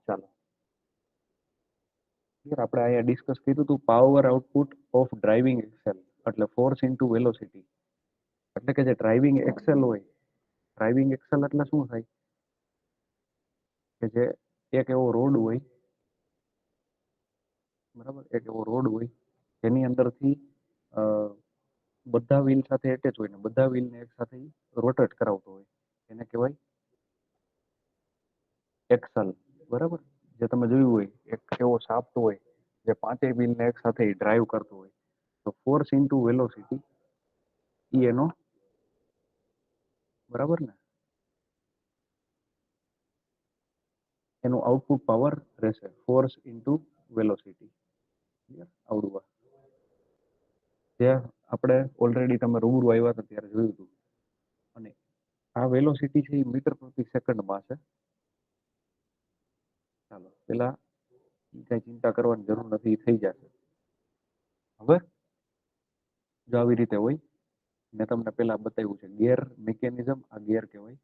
ચાલો યાર આપણે અહીંયા ડિસ્કસ કર્યું હતું power output of driving axle એટલે ફોર્સ ઇન્ટુ વેલોસિટી. એટલે કે જે ડ્રાઇવિંગ એક્સેલ હોય, ડ્રાઇવિંગ એક્સેલ એટલે શું થાય કે જે એક એવો રોડ હોય, બરાબર, એક એવો રોડ હોય જેની અંદરથી અ, બધા વ્હીલ સાથે એટેચ હોય ને બધા વ્હીલને એક સાથે રોટેટ કરાવતો હોય, એને કહેવાય એક્સલ. બરાબર. જે તમે જોયું હોય એક એવો શાફ્ટ હોય જે પાંચેય વ્હીલને એક સાથે ડ્રાઈવ કરતો હોય, તો ફોર્સ ઇન્ટુ વેલોસિટી ઈ એનો, બરાબર ને, એનું આઉટપુટ પાવર રહેશે ફોર્સ ઇન્ટુ વેલોસિટી. આવડું જે આપણે ઓલરેડી તમે રૂબરૂ આવ્યા હતા ત્યારે જોયું હતું. અને આ વેલોસિટી છે એ મીટર પ્રતિ સેકન્ડમાં છે. ચાલો પેલા કઈ ચિંતા કરવાની જરૂર નથી, થઈ જશે. હવે જો આવી રીતે હોય, મેં તમને પેલા બતાવ્યું છે ગિયર મિકેનિઝમ, આ ગિયર કહેવાય,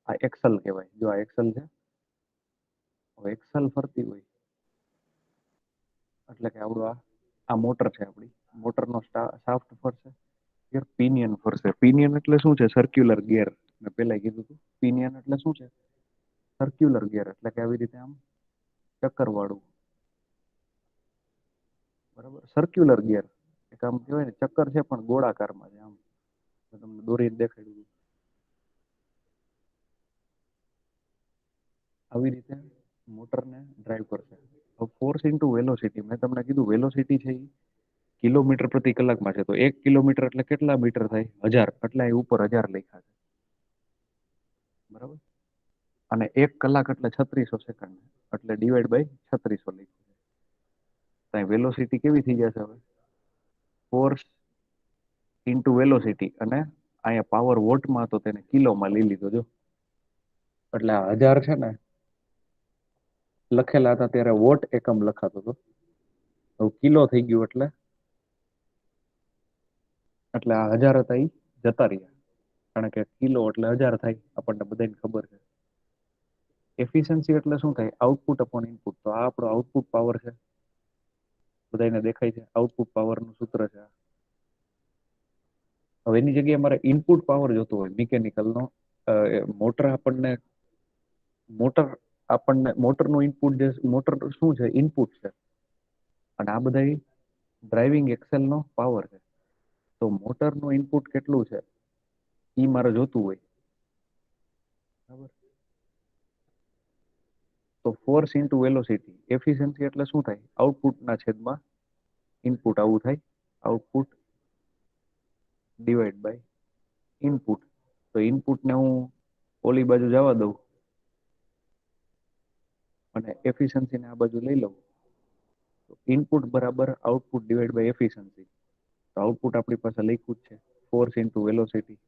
આ એક્સલ કહેવાય. જો આ એક્સલ છે, હવે એક્સલ ફરતી હોય એટલે કે આવડું આ મોટર છે આપણી, મોટરનો શાફ્ટ ફરશે, ગિયર પિનિયન ફરશે. પિનિયન એટલે શું છે? Circular gear. મેં પહેલા કીધું હતું પિનિયન એટલે શું છે? સર્ક્યુલર ગિયર એટલે કે આવી રીતે આમ ચક્કર વાળું, બરાબર, સર્ક્યુલર ગિયર. એક આમ કહેવાય ને ચક્કર છે પણ ગોળાકારમાં છે. આમ તમને દોરીને દેખાડ્યું આવી રીતે મોટરને ડ્રાઈવ કરશે. ફોર્સ ઇન્ટુ વેલોસિટી, મેં તમને કીધું વેલોસિટી છે એ કિલોમીટર પ્રતિ કલાકમાં છે. તો 1 કિલોમીટર એટલે કેટલા મીટર થાય? 1000. એટલે અહીં ઉપર 1000 લખ્યા છે, બરાબર. અને 1 કલાક એટલે 3600 સેકન્ડ, એટલે ડિવાઈડ બાય 3600 લખ્યું છે. ત્યાં વેલોસિટી કેવી થઈ જશે હવે? ફોર્સ ઇન્ટુ વેલોસિટી, અને અહીંયા પાવર વોટમાં તો તેને કિલોમાં લઈ લીધો. જો એટલે આ 1000 છે ને, લખેલા હતા ત્યારે વોટ એકમ લખાતો હતો, હવે કિલો થઈ ગયું. એટલે આ 1000 હતા એ જતા રહ્યા, કારણ કે કિલો એટલે 1000 થાય, આપણને બધાને ખબર છે. એફિશિયન્સી એટલે શું થાય? Output upon input. તો આ આપણો આઉટપુટ પાવર છે, બધાને દેખાય છે. આઉટપુટ પાવરનું સૂત્ર છે આ. હવે એની જગ્યાએ મારે ઇનપુટ પાવર જોતો હોય મિકેનિકલનો, મોટર આપણને મોટર મોટરનું ઇનપુટ, જે મોટર શું છે? ઇનપુટ છે. અને આ બધા ડ્રાઇવિંગ એક્સેલનો પાવર છે. તો મોટરનું ઇનપુટ કેટલું છે એ મારે જોતું હોય, બરાબર. તો ફોર્સ ઇન્ટુ વેલોસિટી, એફિશિયન્સી એટલે શું થાય? આઉટપુટના છેદમાં ઇનપુટ, આવું થાય. Output divide by input. તો ઇનપુટને હું ઓલી બાજુ જવા દઉં અને એફિશિયન્સીને આ બાજુ લઈ લઉં, તો ઇનપુટ બરાબર આઉટપુટ ડિવાઈડ બાય એફિશિયન્સી. તો આઉટપુટ આપણી પાસે લખ્યું જ છે, force into velocity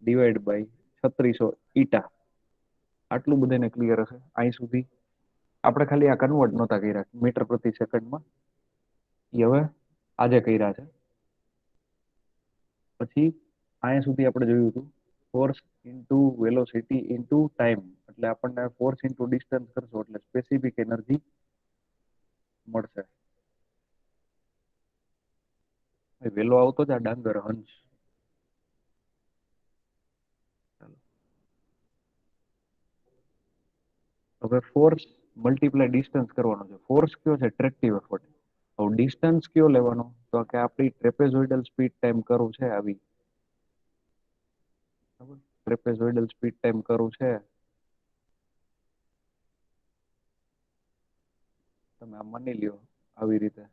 divide by 3600 eta. આટલું બધાને ક્લિયર હશે અહીં સુધી? આપણે ખાલી આ કન્વર્ટ નહોતા કર્યા મીટર પ્રતિ સેકન્ડમાં, એ હવે આજે કર્યા છે. પછી અહીંયા સુધી આપણે જોયું હતું force into velocity into time, એટલે આપણને ફોર્સ ઇન્ટુ ડિસ્ટન્સ કરશો એટલે સ્પેસિફિક એનર્જી મળશે. વેલો આવતો જ આ ડાંગર હંસ. હવે ફોર્સ મલ્ટીપ્લાય ડિસ્ટન્સ કરવાનો છે. ફોર્સ કયો છે? ટ્રેક્ટિવ એફર્ટ. હવે ડિસ્ટન્સ કયો લેવાનો? તો કે આપણી ટ્રેપેઝોઇડલ સ્પીડ ટાઈમ કરવું છે આવી, બરાબર. ટ્રેપેઝોઇડલ સ્પીડ ટાઈમ કરવું છે, તમે આ માની લ્યો આવી રીતે.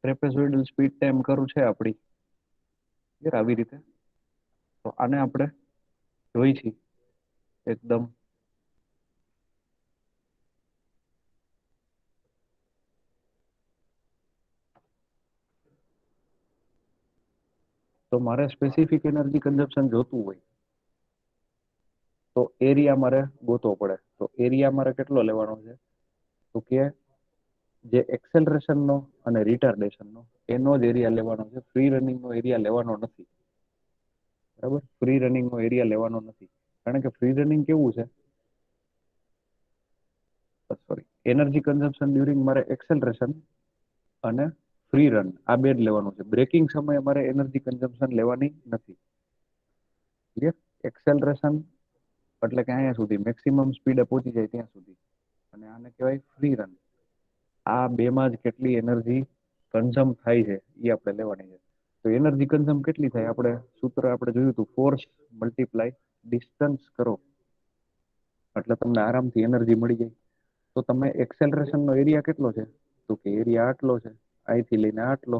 ટ્રેપેઝોઇડલ સ્પીડ ટાઈમ કરું છે આપણી યાર આવી રીતે. તો આને આપણે જોઈ છીએ એકદમ તો મારે સ્પેસિફિક એનર્જી કન્ઝપ્શન જોતું હોય તો એરિયા મારે ગોતવો પડે. તો એરિયા મારે કેટલો લેવાનો છે તો કે જે એક્સેલરેશન નો અને રિટાર્ડેશન નો એનો જ એરિયા લેવાનો છે. ફ્રી રનિંગ નો એરિયા લેવાનો નથી. બરાબર, ફ્રી રનિંગ નો એરિયા લેવાનો નથી. કારણ કે ફ્રી રનિંગ કેવું છે, સોરી, એનર્જી કન્ઝમ્પશન ડ્યુરિંગ મારે એક્સેલરેશન અને ફ્રી રન આ બે જ લેવાનું છે. બ્રેકિંગ સમયે મારે એનર્જી કન્ઝમ્પશન લેવાની નથી. ક્લિયર? એક્સેલરેશન એટલે કે અહીંયા સુધી મેક્સિમમ સ્પીડે પહોંચી જાય ત્યાં સુધી, અને આને કહેવાય ફ્રી રન. આ બેમાં જ કેટલી એનર્જી કન્ઝમ થાય છે એ આપણે લેવાની છે. તો એનર્જી કન્ઝમ કેટલી થાય, આપણે સૂત્ર આપણે જોયું હતું, ફોર્સ મલ્ટીપ્લાય ડિસ્ટન્સ કરો એટલે તમને આરામથી એનર્જી મળી જાય. તો તમે એક્સેલરેશન નો એરિયા કેટલો છે તો કે એરિયા આટલો છે, અહીંથી લઈને આટલો,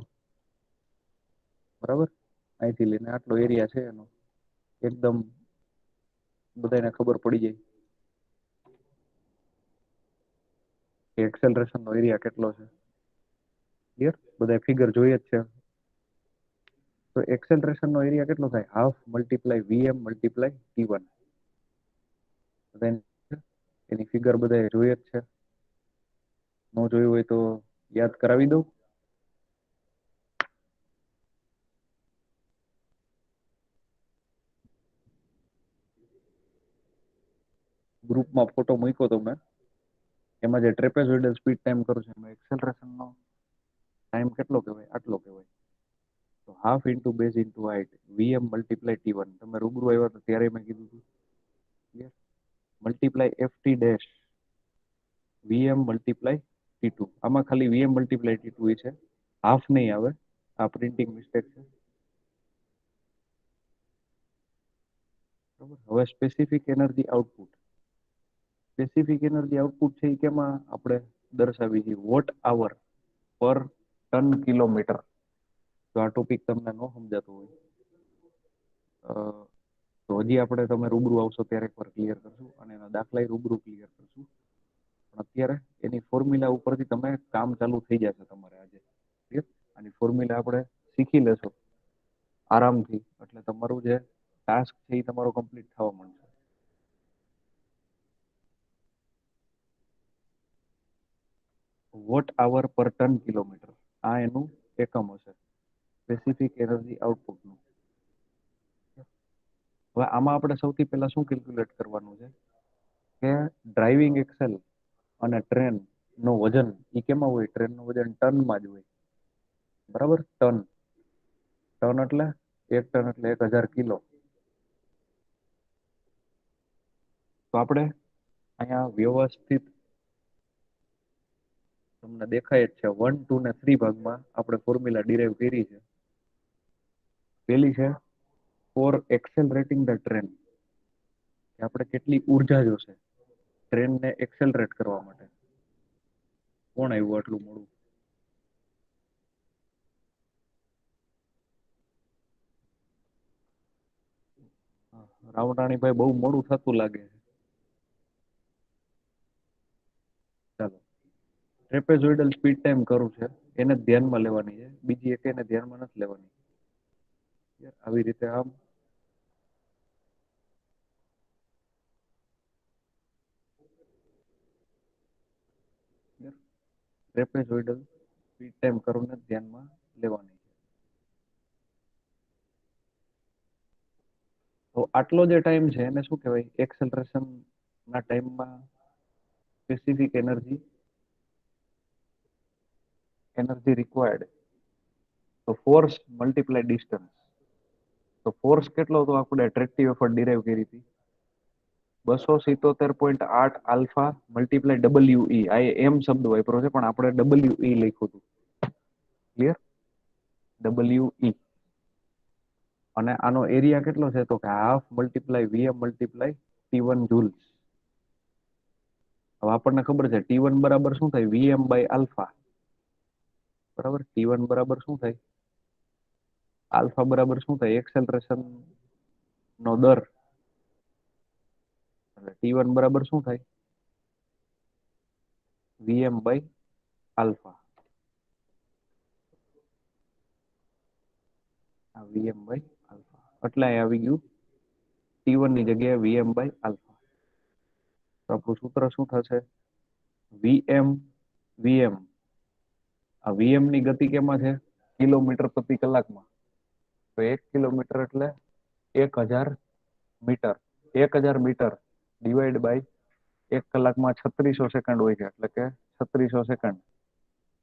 બરાબર, અહીંથી લઈને આટલો એરિયા છે એનો, એકદમ બધાને ખબર પડી જાય કે એક્સેલરેશન નો એરિયા કેટલો છે. ક્લિયર? બધા ફિગર જોઈએ જ છે. તો એક્સેલરેશન નો એરિયા કેટલો થાય, half multiply VM multiply T one. એની ફિગર બધા જોઈએ જ છે. ન જોયું હોય તો યાદ કરાવી દઉં. ગ્રુપમાં ફોટો મૂક્યો તો મેં, એમાં જે ટ્રેપેઝોઇડલ સ્પીડ ટાઈમ કરું છું એમાં એક્સેલરેશન નો ટાઈમ કેટલો કહેવાય, આટલો કહેવાય. તો half into base into height VM multiply T one. તમે રૂબરૂ આવ્યા તો ત્યારે મેં કીધું હતું. Clear? Multiply FT dash VM multiply T two. આમાં ખાલી વીએમ મલ્ટીપ્લાય ટી2 છે, હાફ નહીં આવે. આ પ્રિન્ટિંગ મિસ્ટેક છે. બરાબર. હવે specific energy output. Specific energy output છે એ કેમાં આપણે દર્શાવી છે, વોટ આવર પર ટન કિલોમીટર. તો આ ટોપિક તમને ન સમજાતો હોય તો હજી આપણે, તમે રૂબરૂ આવશો ત્યારે એકવાર ક્લિયર કરશું, અને એના દાખલા રૂબરૂ ક્લિયર કરશું. પણ અત્યારે એની ફોર્મ્યુલા ઉપરથી તમે કામ ચાલુ થઈ જશે તમારે આજે. ક્લિયર? આની ફોર્મ્યુલા આપણે શીખી લેશો આરામથી, એટલે તમારું જે ટાસ્ક છે એ તમારો કમ્પ્લીટ થવા માંડશે. વોટ આવર પર ટન કિલોમીટર આ એનું એકમ હશે સ્પેસિફિક એનર્જી આઉટપુટનું. હવે આમાં આપણે સૌથી પહેલા શું કેલ્ક્યુલેટ કરવાનું છે કે ડ્રાઇવિંગ એક્સેલ અને ટ્રેન નો વજન એ કેમાં હોય, ટ્રેન નું વજન ટનમાં જ હોય. બરાબર, ટન. ટન એટલે 1 ટન એટલે 1000 કિલો. તો આપણે અહીંયા વ્યવસ્થિત તમને દેખાય જ છે, 1, 2 ને 3 ભાગમાં આપણે ફોર્મ્યુલા ડિરાઈવ કરી છે. પેલી છે ફોર એક્સેલરેટિંગ ધ ટ્રેન, કે આપણે કેટલી ઉર્જા જોશે ટ્રેનને એક્સેલરેટ કરવા માટે. કોણ આવ્યું આટલું મોડું? રાવણાણીભાઈ બહુ મોડું થતું લાગે છે. ચાલો, ટ્રેપેઝોઇડલ સ્પીડ ટાઈમ કરું છે એને ધ્યાનમાં લેવાની છે, બીજી એક એને ધ્યાનમાં નથી લેવાની. આવી રીતે આમ ટ્રેપેઝોઇડલ સ્પીડ ટાઈમ કરું ને ધ્યાનમાં લેવાની. તો આટલો જે ટાઈમ છે એને શું કહેવાય, એક્સેલરેશન ના ટાઈમમાં સ્પેસિફિક એનર્જી રિક્વાયર્ડ. તો ફોર્સ મલ્ટીપ્લાય ડિસ્ટન્સ. તો ફોર્સ કેટલો હતો આપણે એટ્રેક્ટિવ એફર્ટ ડિરાઈવ કરી હતી, 277.8 આલ્ફા મલ્ટીપ્લાય ડબલ્યુ ઈ. આ એમ શબ્દ વાપરો છે પણ આપણે ડબલ્યુ ઈ લખ્યું હતું. ક્લિયર? ડબલ્યુ ઈ. અને આનો એરિયા કેટલો છે તો કે half multiply VM multiply T one joules. હવે આપણને ખબર છે ટી1 બરાબર શું થાય, વીએમ બાય આલ્ફા. બરાબર. T1 બરાબર શું થાય? આલ્ફા બરાબર શું થાય? એક્સેલરેશન નો દર. એટલે T1 બરાબર શું થાય? Vm by alpha. આ Vm બાય આલ્ફા એટલે અહીં આવી ગયું T1 ની જગ્યાએ Vm બાય આલ્ફા. તો આપણું સૂત્ર શું થશે? Vm આ Vm ની ગતિ કેમાં છે? કિલોમીટર પ્રતિ કલાકમાં. તો 1 કિલોમીટર એટલે 1000 મીટર. 1000 મીટર ડિવાઈડ બાય 1 કલાકમાં 3600 સેકન્ડ હોય છે, એટલે કે 3600 સેકન્ડ.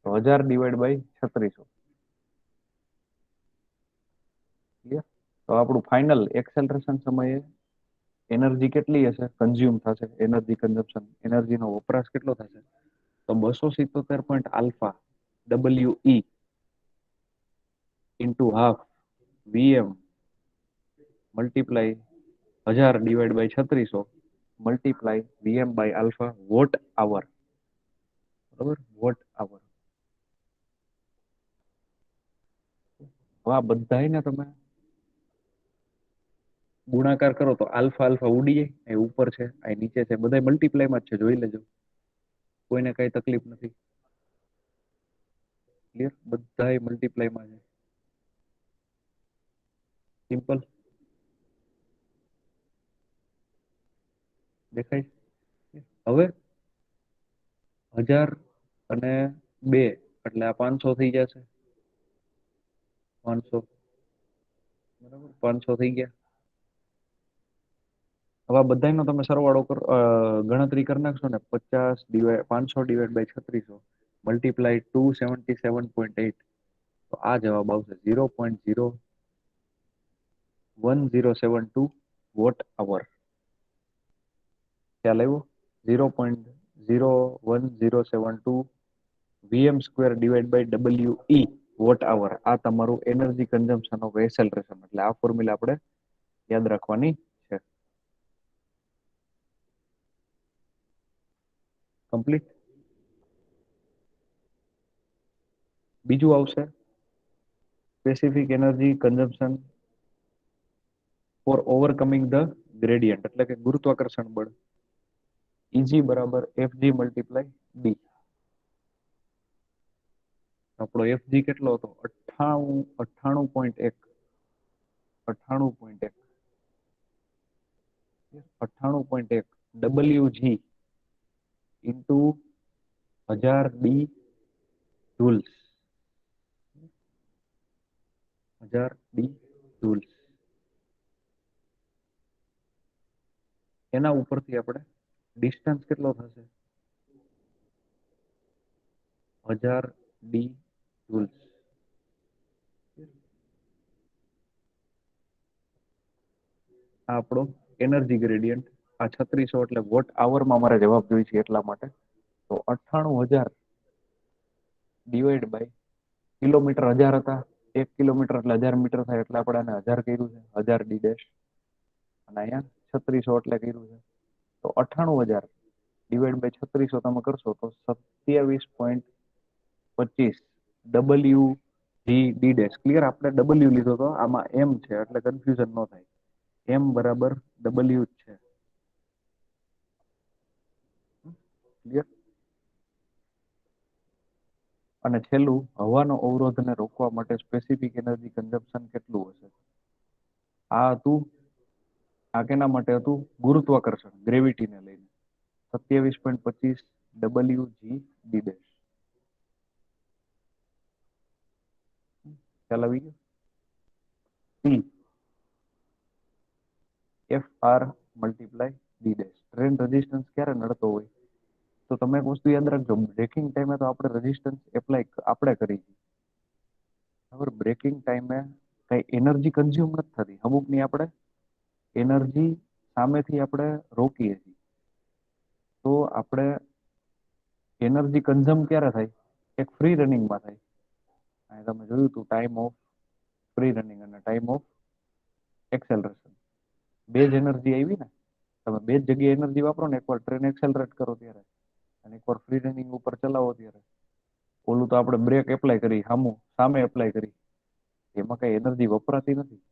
તો 1000 ડિવાઈડ બાય 3600. તો આપણું ફાઇનલ એક્સેલરેશન સમયે એનર્જી કેટલી હશે? કન્ઝ્યુમ થશે. એનર્જી કન્ઝમ્પશન, એનર્જીનો વપરાશ કેટલો થશે? તો 277 alpha WE into half VM multiply 1000 divide by 3600 multiply VM by alpha watt hour. બરાબર, વોટ આવર. આ બધાને તમે ગુણાકાર કરો તો આલ્ફા આલ્ફા ઉડી જાય. એ ઉપર છે, આ નીચે છે, બધા મલ્ટીપ્લાયમાં જ છે, જોઈ લેજો. કોઈને કઈ તકલીફ નથી. ક્લિયર? બધા મલ્ટીપ્લાયમાં છે. સિમ્પલ દેખાય? હવે 1002 એટલે આ 500 થઈ જશે. 500 બરાબર, 500 થઈ ગયા. હવે આ બધાનો તમે સરવાળો કરો, ગણતરી કરી નાખશો ને. 500 ડિવાઈડ બાય 3600 મલ્ટીપ્લાય 277.8. તો આ જવાબ આવશે 0.01072 વોટ અવર. ખ્યાલ આવ્યો? 0.01072 VM square divide by WE watt hour. આ તમારું એનર્જી કન્ઝમ્પશન ઓફ એસેલરેશન. એટલે આ ફોર્મ્યુલા આપણે યાદ રાખવાની છે. કમ્પ્લીટ. બીજું આવશે specific energy consumption for overcoming the gradient, એટલે કે ગુરુત્વાકર્ષણ બળ. Eg બરાબર Fg મલ્ટીપ્લાય ડી. આપણો Fg કેટલો હતો? 98.1. 98.1 98.1 WG ઇન્ટુ 1000 ડી જુલ્સ. 1000 D joules. એના ઉપરથી આપણે ડિસ્ટન્સ કેટલો થશે? 1000 ડી જુલ્સ. આ આપણો એનર્જી ગ્રેડિયન્ટ. આ 3600 એટલે વોટ આવરમાં મારે જવાબ જોઈએ છે, એટલા માટે. તો 98000 ડિવાઈડ બાય કિલોમીટર 1000 હતા. 1 કિલોમીટર એટલે 1000 મીટર થાય, એટલે આપણે આને 1000 કર્યું છે. 1000 ડી ડેશ. અને અહીંયા 3600 એટલે કર્યું છે. તો 98000 ડિવાઈડ બાય 3600 તમે કરશો તો 27.25 W G D dash. Clear? આપણે ડબલ્યુ લીધો તો આમાં એમ છે, એટલે કન્ફ્યુઝન ન થાય. એમ બરાબર ડબલ્યુ જ છે. ક્લિયર? અને છેલ્લું, હવાનો અવરોધને રોકવા માટે સ્પેસિફિક એનર્જી કન્ઝમ્પશન કેટલું હશે? આ હતું, આ કેના માટે હતું? ગુરુત્વાકર્ષણ, ગ્રેવિટીને લઈને. 27.25 ડબલ્યુ જી ડી ડેશ. ખ્યાલ આવી ગયો? P F R multiply D dash. Train resistance ક્યારે નડતો હોય? તો તમે એક વસ્તુ યાદ રાખજો, બ્રેકિંગ ટાઈમે તો આપણે રેઝિસ્ટન્સ એપ્લાય આપણે કરી છે. બરાબર, બ્રેકિંગ ટાઈમે કઈ એનર્જી કન્ઝ્યુમ નથી થતી. અમુકની આપણે એનર્જી સામેથી આપણે રોકીએ છીએ. તો આપણે એનર્જી કન્ઝ્યુમ ક્યારે થાય? એક ફ્રી રનિંગમાં થાય. અહીં તમે જોયું હતું ટાઈમ ઓફ ફ્રી રનિંગ અને ટાઈમ ઓફ એક્સેલરેશન. બે જ એનર્જી આવી ને. તમે બે જ જગ્યાએ એનર્જી વાપરો ને, એકવાર ટ્રેન એક્સેલરેટ કરો ત્યારે અને એકવાર ફ્રી રનિંગ ઉપર ચલાવો ત્યારે. ઓલું તો આપણે બ્રેક એપ્લાય કરી સામે એપ્લાય કરી, એમાં કઈ એનર્જી વપરાતી નથી,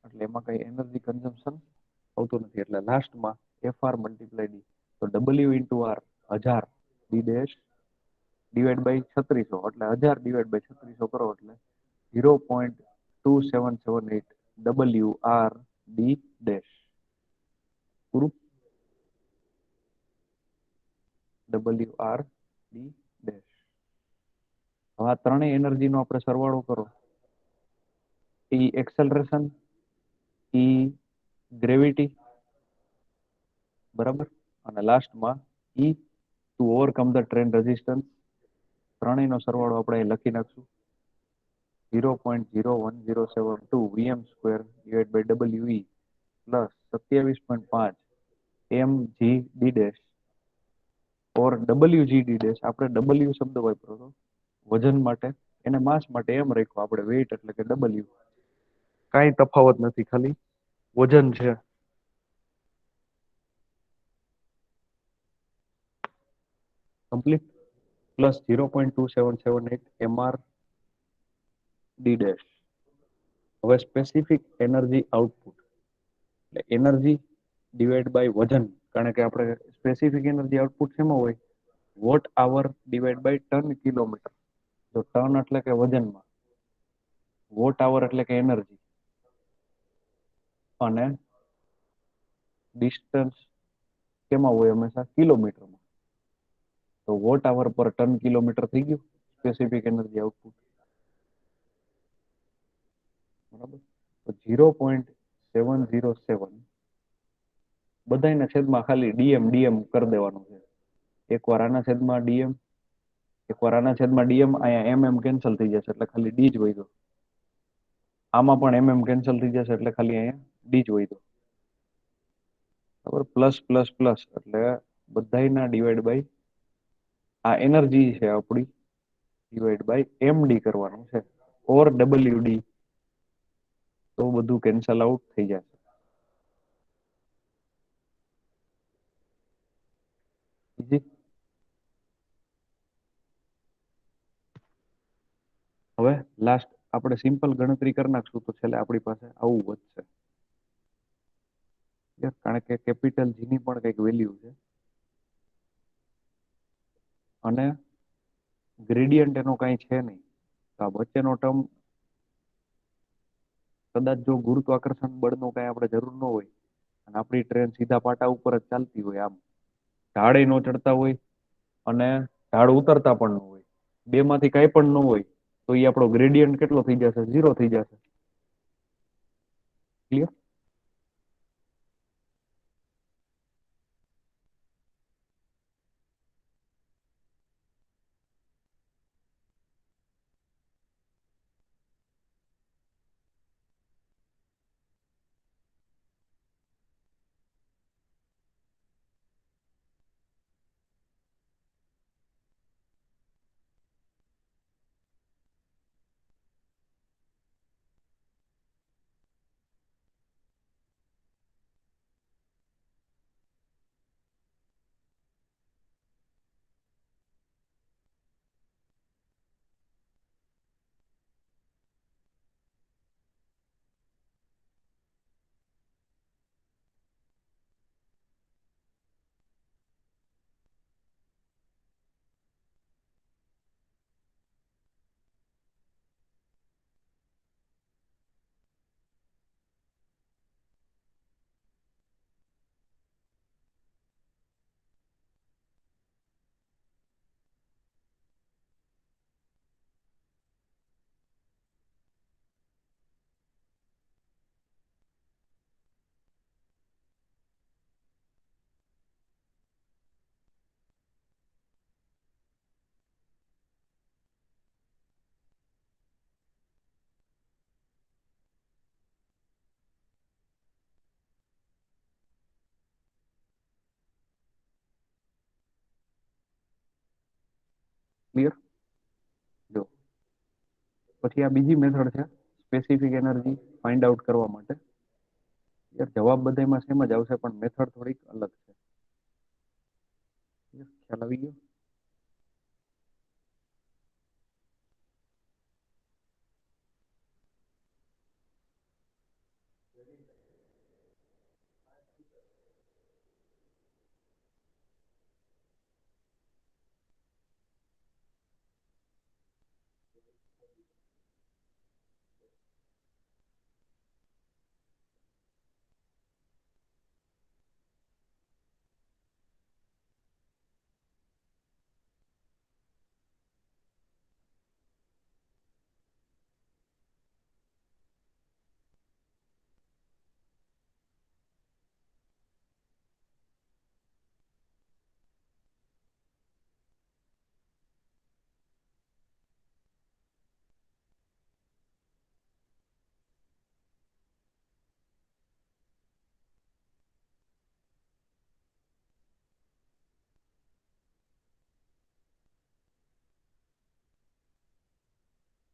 એટલે એમાં કઈ એનર્જી કન્ઝમ્પશન આવતું નથી. એટલે લાસ્ટમાં FR મલ્ટીપ્લાય ડી, તો W × R 1000 D dash divide by 3600, એટલે 1000 ડિવાઈડ બાય 3600 કરો એટલે 0.2778 WR ડી ડેશ. પૂરું. WR D dash. હવે આ ત્રણેય એનર્જીનો આપણે સરવાળો કરો. ઈ એક્સેલરેશન, ઈ ગ્રેવિટી, બરાબર, અને લાસ્ટમાં E to overcome the train resistance. ત્રણેયનો સરવાળો આપણે અહીં લખી નાખશું. 0.01072 VM² divide by WE plus 27.5 mg d dash or WG d dash. આપણે W શબ્દ વાપરો હતો વજન માટે, એને માસ માટે એમ રાખ્યો આપણે, વેઇટ એટલે કે W. કાંઈ તફાવત નથી, ખાલી વજન છે. Complete. Plus 0.2778 MR D dash. હવે સ્પેસિફિક એનર્જી આઉટપુટ, એટલે એનર્જી ડિવાઈડ બાય વજન, કારણ કે આપણે સ્પેસિફિક એનર્જી આઉટપુટ શેમાં હોય? Watt hour divide by ton kilometre. તો ટન એટલે કે વજનમાં, વોટ આવર એટલે કે એનર્જી, અને ડિસ્ટન્સ કેમાં હોય? હંમેશા કિલોમીટરમાં. તો વોટ આવર પર ટન કિલોમીટર થઈ ગયું સ્પેસિફિક એનર્જી આઉટપુટ. બરાબર. તો 0.707 બધાના છેદમાં ખાલી ડીએમ ડીએમ કરી દેવાનું છે. એકવાર આના છેદમાં ડીએમ, એકવાર આના છેદમાં ડીએમ, અહીંયા એમ કેન્સલ થઈ જશે એટલે ખાલી ડી જ વધ્યો. આમાં પણ એમ કેન્સલ થઈ જશે એટલે ખાલી અહીંયા ડી જ વધ્યો. બરાબર. પ્લસ પ્લસ પ્લસ એટલે બધાના ડિવાઈડ બાય આ એનર્જી છે આપણી, ડિવાઈડ બાય એમડી કરવાનું છે, ઓર WD. તો બધું કેન્સલ આઉટ થઈ જશે. ઈઝી. હવે લાસ્ટ આપણે સિમ્પલ ગણતરી કરી નાખશું તો છેલ્લે આપણી પાસે આવું વધશે. કારણ કે કેપિટલ જી ની પણ કંઈક વેલ્યુ છે, અને ગ્રેડિયન્ટ એનો કાંઈ છે નહીં. તો આ વચ્ચેનો ટર્મ કદાચ જો ગુરુત્વાકર્ષણ બળનો કાંઈ આપણે જરૂર ન હોય અને આપણી ટ્રેન સીધા પાટા ઉપર જ ચાલતી હોય, આમ ઢાળે ન ચડતા હોય અને ઢાળ ઉતરતા પણ ન હોય, બે માંથી કાંઈ પણ ન હોય, તો એ આપણો ગ્રેડિયન્ટ કેટલો થઈ જશે? 0 થઈ જશે. ક્લિયર? ક્લિયર? જો પછી આ બીજી મેથડ છે સ્પેસિફિક એનર્જી ફાઇન્ડ આઉટ કરવા માટે. યાર જવાબ બધામાં સેમ જ આવશે, પણ મેથડ થોડીક અલગ છે. ખ્યાલ આવી ગયો.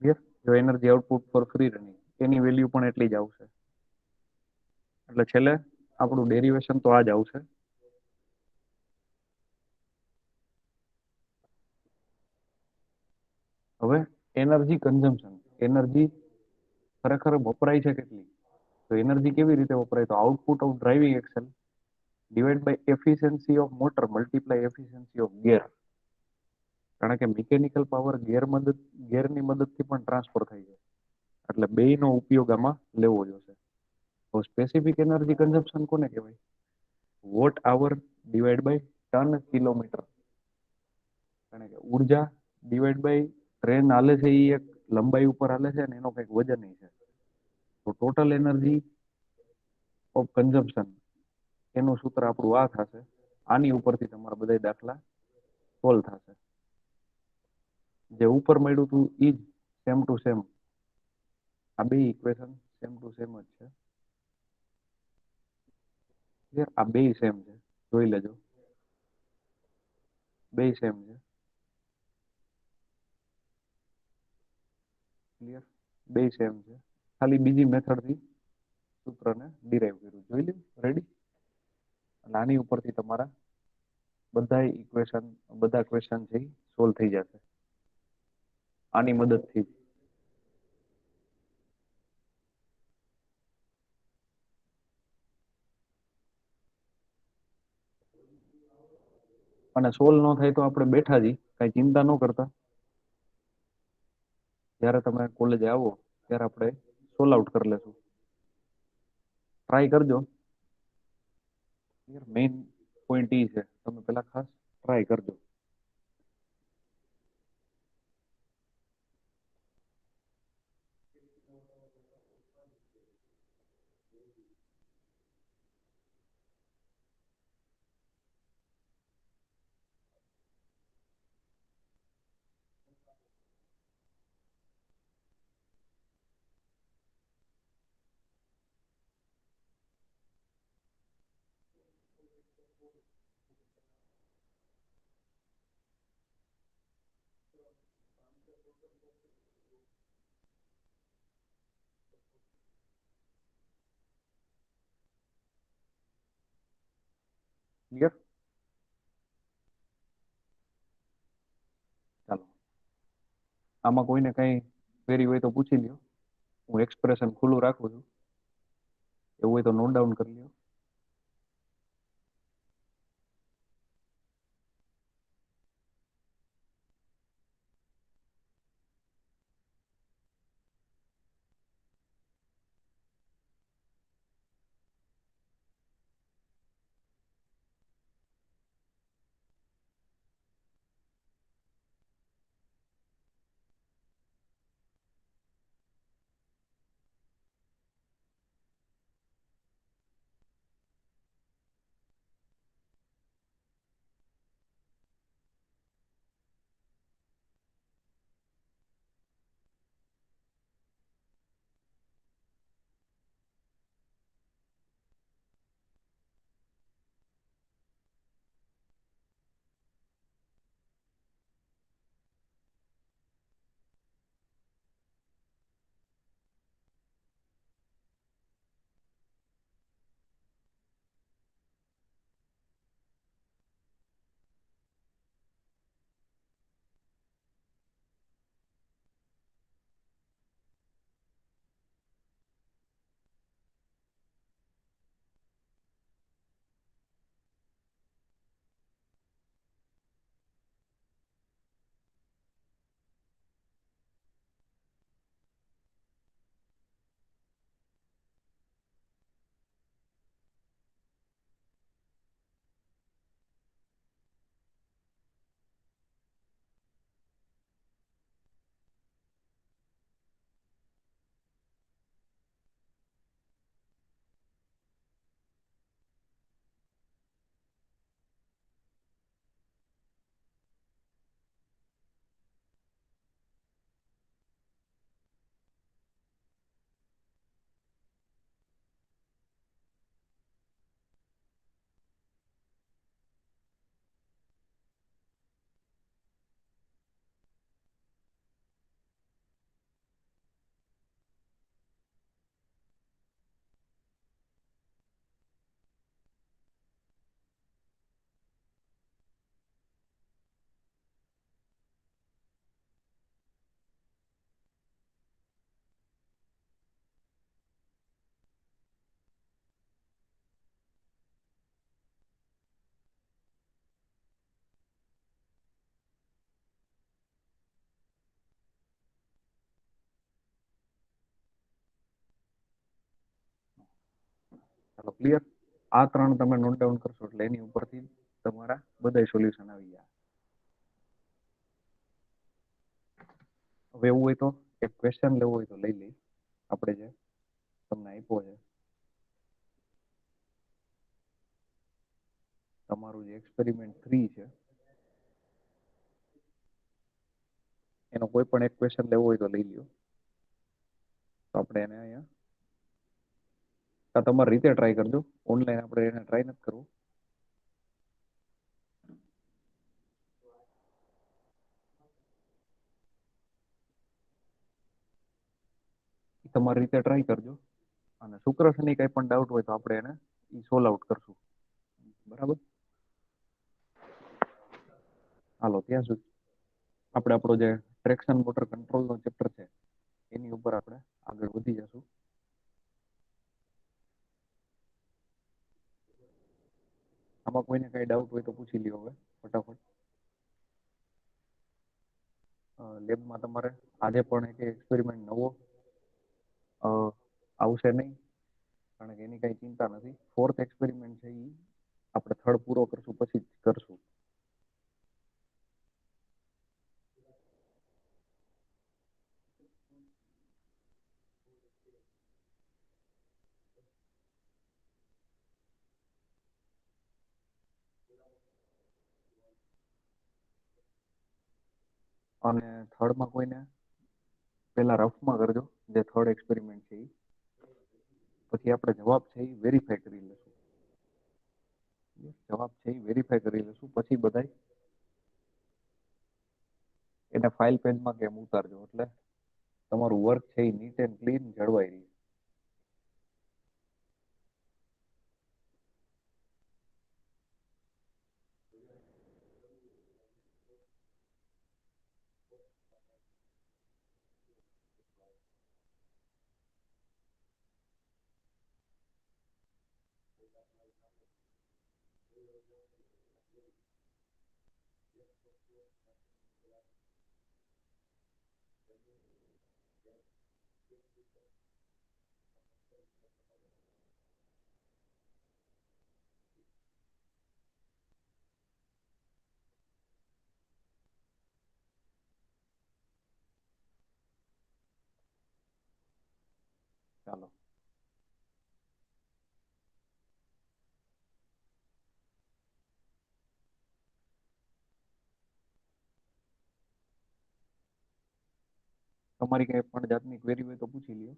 ક્લિયર. જો energy output for free running, એની વેલ્યુ પણ એટલી જ આવશે. એટલે છેલ્લે આપણું ડેરિવેશન તો આ જ આવશે. હવે એનર્જી કન્ઝમ્પશન, એનર્જી ખરેખર વપરાય છે કેટલી? તો એનર્જી કેવી રીતે વપરાય? તો output of driving action divide by efficiency of motor multiply efficiency of gear. કારણ કે મિકેનિકલ પાવર ગિયરની મદદથી પણ ટ્રાન્સફર થાય છે. એટલે બેયનો ઉપયોગ આમાં લેવો જોશે. તો સ્પેસિફિક એનર્જી કન્ઝમ્પશન કોને કહેવાય? Watt hour divide by ton kilometre. કારણ કે ઉર્જા ડિવાઈડ બાય ટ્રેન હાલે છે, એ એક લંબાઈ ઉપર હાલે છે અને એનો કંઈક વજન છે. તો ટોટલ એનર્જી ઓફ કન્ઝમ્પશન એનું સૂત્ર આપણું આ થશે. આની ઉપરથી તમારા બધા દાખલા સોલ્વ થશે. જે ઉપર મળ્યું હતું ઈ જ સેમ ટુ સેમ. આ બે ઇક્વેશન સેમ ટુ સેમ જ છે. આ બે સેમ છે, જોઈ લેજો. બે સેમ છે. ક્લિયર. બે સેમ છે. ખાલી બીજી મેથડથી સૂત્રને ડિરાઈવ કર્યું. જોઈ લ્યો. રેડી. અને આની ઉપરથી તમારા બધા ઇક્વેશન, બધા ક્વેશ્ચન છે સોલ્વ થઈ જશે આની મદદથી. અને સોલ્વ ન થાય તો આપણે બેઠા જ કઈ ચિંતા ન કરતા. જ્યારે તમે કોલેજે આવો ત્યારે આપણે સોલ્વ આઉટ કરી લેશું. ટ્રાય કરજો. મેઇન પોઈન્ટ ઈ છે, તમે પેલા ખાસ ટ્રાય કરજો. ક્લિયર. ચાલો, આમાં કોઈને કઈ ક્વેરી હોય તો પૂછી લ્યો. હું એક્સપ્રેશન ખુલ્લું રાખું છું. એવું હોય તો નોટ ડાઉન કરી લ્યો. ચાલો ક્લિયર. આ ત્રણ તમે નોટ ડાઉન કરશો એટલે એની ઉપરથી તમારા બધા સોલ્યુશન આવી ગયા. હવે એવું હોય તો એક ક્વેશ્ચન લેવો હોય તો લઈ લઈ આપણે જે તમને આપ્યો છે. તમારું જે એક્સપેરિમેન્ટ 3 છે એનો કોઈ પણ એક ક્વેશ્ચન લેવો હોય તો લઈ લ્યો. તો આપણે એને અહીંયા તમારી રીતે ટ્રાય કરજો. ઓનલાઈન આપણે એને ટ્રાય નથી કરવું. તમારી રીતે ટ્રાય કરજો અને શુક્ર શનિ કઈ પણ ડાઉટ હોય તો આપણે એને સોલ્વ આઉટ કરશું. બરાબર. હાલો ત્યાં સુધી આપણે આપણો જે ટ્રેક્શન મોટર કંટ્રોલનો ચેપ્ટર છે એની ઉપર આપણે આગળ વધી જશું. આમાં કોઈને કઈ ડાઉટ હોય તો પૂછી લ્યો હવે ફટાફટ. લેબમાં તમારે આજે પણ એક એક્સપેરિમેન્ટ નવો આવશે નહીં, કારણ કે એની કઈ ચિંતા નથી. ફોર્થ એક્સપેરિમેન્ટ છે એ આપણે થર્ડ પૂરો કરશું પછી જ કરશું. અને થર્ડમાં કોઈને પેલા રફમાં કરજો જે થર્ડ એક્સપેરિમેન્ટ છે એ, પછી આપણે જવાબ છે એ વેરીફાઈ કરી લેશું. જવાબ છે એ વેરીફાઈ કરી લેશું પછી બધાય એને ફાઇલ પેજમાં કેમ ઉતારજો એટલે તમારું વર્ક છે એ નીટ એન્ડ ક્લીન જળવાઈ રહે. ચાલો. તમારી કઈ પણ જાતની ક્વેરી હોય તો પૂછી લ્યો.